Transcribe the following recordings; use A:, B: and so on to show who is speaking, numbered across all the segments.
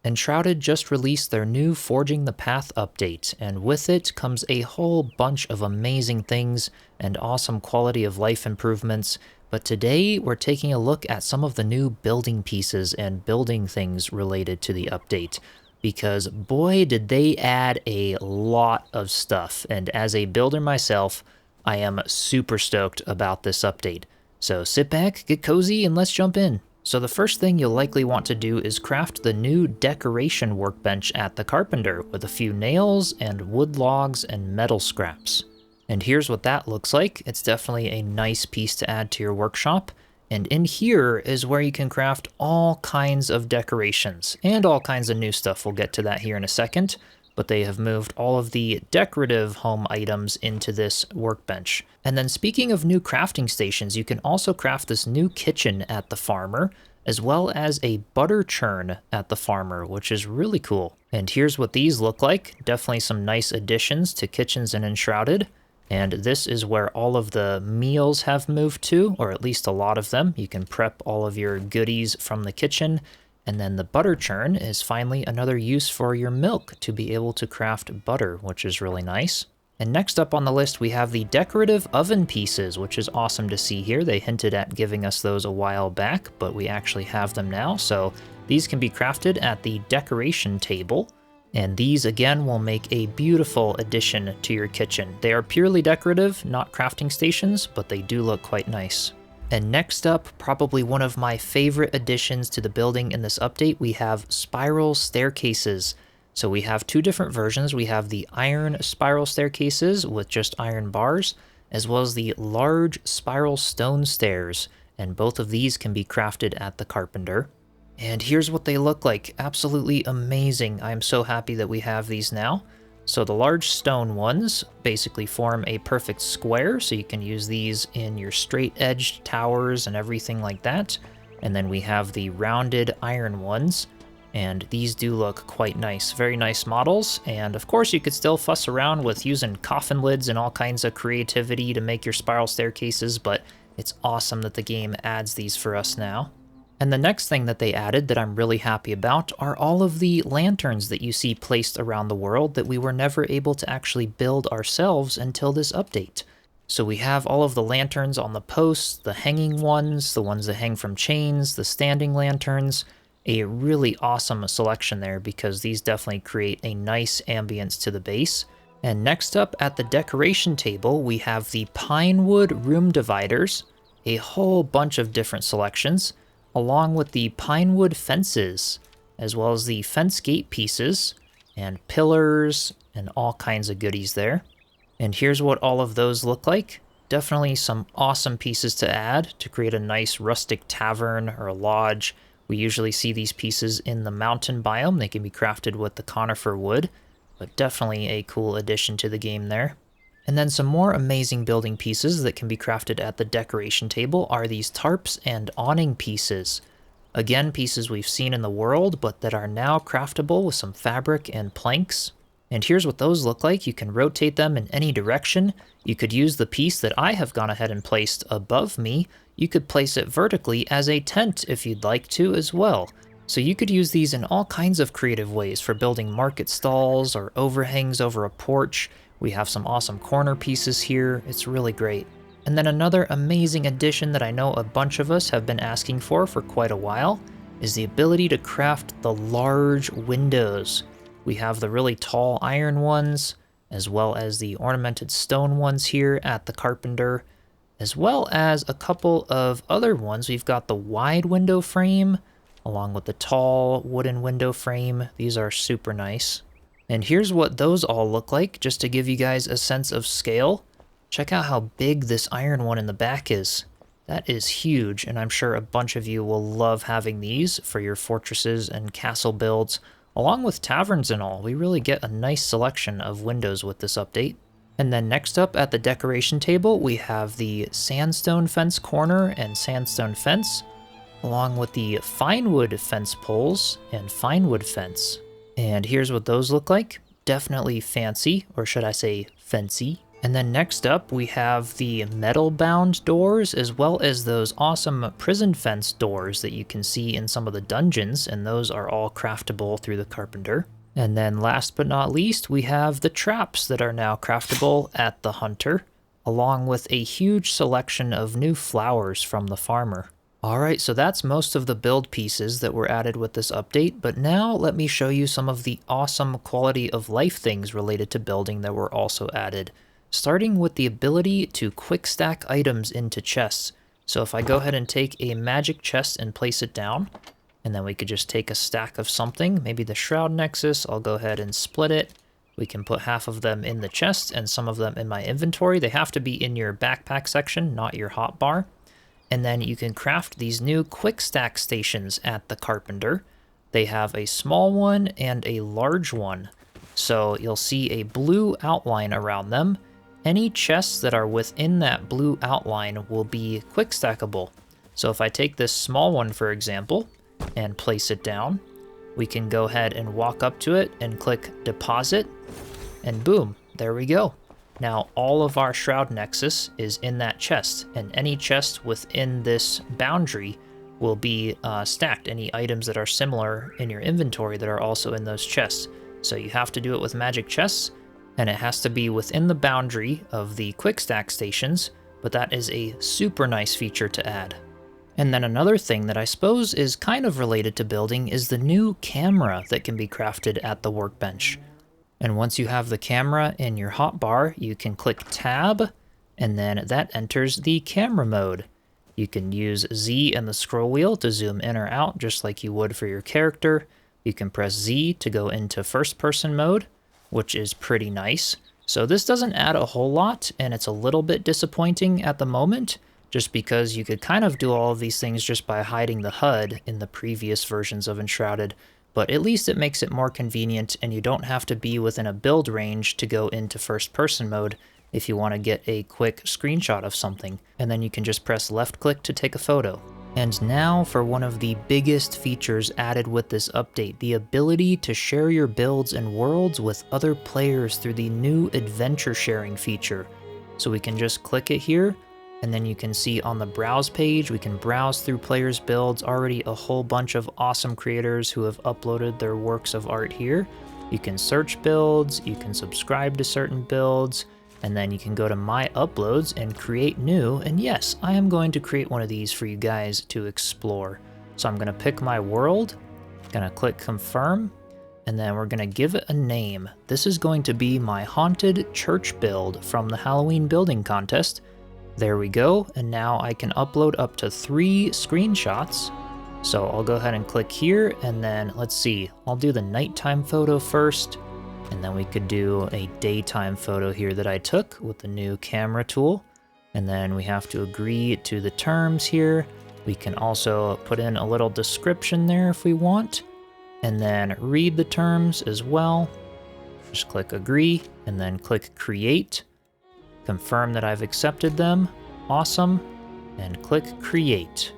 A: Enshrouded just released their new Forging the Path update, and with it comes a whole bunch of amazing things and awesome quality of life improvements. But today we're taking a look at some of the new building pieces and building things related to the update, because boy did they add a lot of stuff, and as a builder myself, I am super stoked about this update. So sit back, get cozy, and let's jump in. So the first thing you'll likely want to do is craft the new decoration workbench at the carpenter with a few nails and wood logs and metal scraps. And here's what that looks like. It's definitely a nice piece to add to your workshop. And in here is where you can craft all kinds of decorations and all kinds of new stuff. We'll get to that here in a second. But they have moved all of the decorative home items into this workbench. And then speaking of new crafting stations, you can also craft this new kitchen at the farmer, as well as a butter churn at the farmer, which is really cool. And here's what these look like. Definitely some nice additions to kitchens in Enshrouded. And this is where all of the meals have moved to, or at least a lot of them. You can prep all of your goodies from the kitchen. And then the butter churn is finally another use for your milk to be able to craft butter, which is really nice. And next up on the list, we have the decorative oven pieces, which is awesome to see here. They hinted at giving us those a while back, but we actually have them now. So these can be crafted at the decoration table. And these again will make a beautiful addition to your kitchen. They are purely decorative, not crafting stations, but they do look quite nice. And next up, probably one of my favorite additions to the building in this update, we have spiral staircases. So we have two different versions. We have the iron spiral staircases with just iron bars, as well as the large spiral stone stairs. And both of these can be crafted at the carpenter. And here's what they look like. Absolutely amazing. I'm so happy that we have these now. So the large stone ones basically form a perfect square, so you can use these in your straight-edged towers and everything like that. And then we have the rounded iron ones, and these do look quite nice. Very nice models, and of course you could still fuss around with using coffin lids and all kinds of creativity to make your spiral staircases, but it's awesome that the game adds these for us now. And the next thing that they added that I'm really happy about are all of the lanterns that you see placed around the world that we were never able to actually build ourselves until this update. So we have all of the lanterns on the posts, the hanging ones, the ones that hang from chains, the standing lanterns. A really awesome selection there because these definitely create a nice ambience to the base. And next up at the decoration table, we have the pine wood room dividers, a whole bunch of different selections, along with the pine wood fences, as well as the fence gate pieces, and pillars, and all kinds of goodies there. And here's what all of those look like. Definitely some awesome pieces to add to create a nice rustic tavern or a lodge. We usually see these pieces in the mountain biome. They can be crafted with the conifer wood, but definitely a cool addition to the game there. And then some more amazing building pieces that can be crafted at the decoration table are these tarps and awning pieces. Again, pieces we've seen in the world, but that are now craftable with some fabric and planks. And here's what those look like. You can rotate them in any direction. You could use the piece that I have gone ahead and placed above me. You could place it vertically as a tent if you'd like to as well. So you could use these in all kinds of creative ways for building market stalls or overhangs over a porch. We have some awesome corner pieces here. It's really great. And then another amazing addition that I know a bunch of us have been asking for quite a while is the ability to craft the large windows. We have the really tall iron ones, as well as the ornamented stone ones here at the carpenter, as well as a couple of other ones. We've got the wide window frame, along with the tall wooden window frame. These are super nice. And here's what those all look like, just to give you guys a sense of scale. Check out how big this iron one in the back is. That is huge, and I'm sure a bunch of you will love having these for your fortresses and castle builds, along with taverns and all. We really get a nice selection of windows with this update. And then next up at the decoration table, we have the sandstone fence corner and sandstone fence, along with the finewood fence poles and finewood fence. And here's what those look like. Definitely fancy, or should I say fancy. And then next up, we have the metal-bound doors, as well as those awesome prison fence doors that you can see in some of the dungeons, and those are all craftable through the carpenter. And then last but not least, we have the traps that are now craftable at the hunter, along with a huge selection of new flowers from the farmer. Alright, so that's most of the build pieces that were added with this update, but now let me show you some of the awesome quality of life things related to building that were also added. Starting with the ability to quick stack items into chests. So if I go ahead and take a magic chest and place it down, and then we could just take a stack of something, maybe the Shroud Nexus, I'll go ahead and split it. We can put half of them in the chest and some of them in my inventory. They have to be in your backpack section, not your hotbar. And then you can craft these new quick stack stations at the carpenter. They have a small one and a large one. So you'll see a blue outline around them. Any chests that are within that blue outline will be quick stackable. So if I take this small one, for example, and place it down, we can go ahead and walk up to it and click deposit, and boom, there we go. Now all of our Shroud Nexus is in that chest, and any chest within this boundary will be stacked. Any items that are similar in your inventory that are also in those chests. So you have to do it with magic chests, and it has to be within the boundary of the quick stack stations, but that is a super nice feature to add. And then another thing that I suppose is kind of related to building is the new camera that can be crafted at the workbench. And once you have the camera in your hotbar, you can click tab, and then that enters the camera mode. You can use Z and the scroll wheel to zoom in or out just like you would for your character. You can press Z to go into first person mode, which is pretty nice. So this doesn't add a whole lot, and it's a little bit disappointing at the moment, just because you could kind of do all of these things just by hiding the HUD in the previous versions of Enshrouded, but at least it makes it more convenient and you don't have to be within a build range to go into first person mode if you want to get a quick screenshot of something, and then you can just press left click to take a photo. And now for one of the biggest features added with this update, the ability to share your builds and worlds with other players through the new adventure sharing feature. So we can just click it here, and then you can see on the browse page, we can browse through players' builds, already a whole bunch of awesome creators who have uploaded their works of art here. You can search builds, you can subscribe to certain builds, and then you can go to my uploads and create new. And yes, I am going to create one of these for you guys to explore. So I'm gonna pick my world, gonna click confirm, and then we're gonna give it a name. This is going to be my haunted church build from the Halloween building contest. There we go, and now I can upload up to 3 screenshots. So I'll go ahead and click here, and then let's see, I'll do the nighttime photo first, and then we could do a daytime photo here that I took with the new camera tool. And then we have to agree to the terms here. We can also put in a little description there if we want, and then read the terms as well. Just click agree, and then click create. Confirm that I've accepted them, awesome, and click create.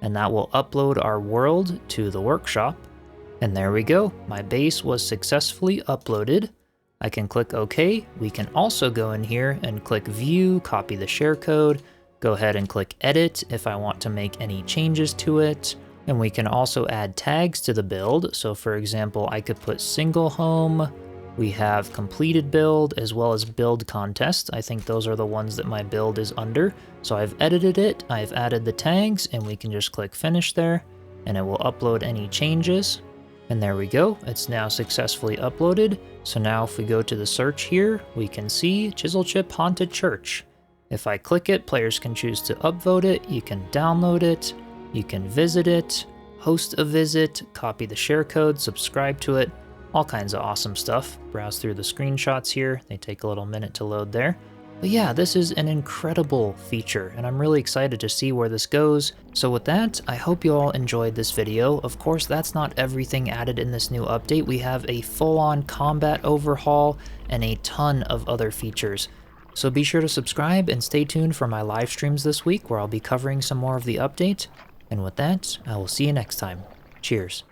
A: And that will upload our world to the workshop. And there we go, my base was successfully uploaded. I can click OK. We can also go in here and click view, copy the share code, go ahead and click edit if I want to make any changes to it. And we can also add tags to the build. So for example, I could put single home. We have completed build as well as build contest. I think those are the ones that my build is under. So I've edited it, I've added the tags, and we can just click finish there, and it will upload any changes. And there we go, it's now successfully uploaded. So now if we go to the search here, we can see Chiselchip Haunted Church. If I click it, players can choose to upvote it, you can download it, you can visit it, host a visit, copy the share code, subscribe to it, all kinds of awesome stuff. Browse through the screenshots here, they take a little minute to load there. But yeah, this is an incredible feature, and I'm really excited to see where this goes. So with that, I hope you all enjoyed this video. Of course, that's not everything added in this new update. We have a full-on combat overhaul and a ton of other features. So be sure to subscribe and stay tuned for my live streams this week where I'll be covering some more of the update. And with that, I will see you next time. Cheers.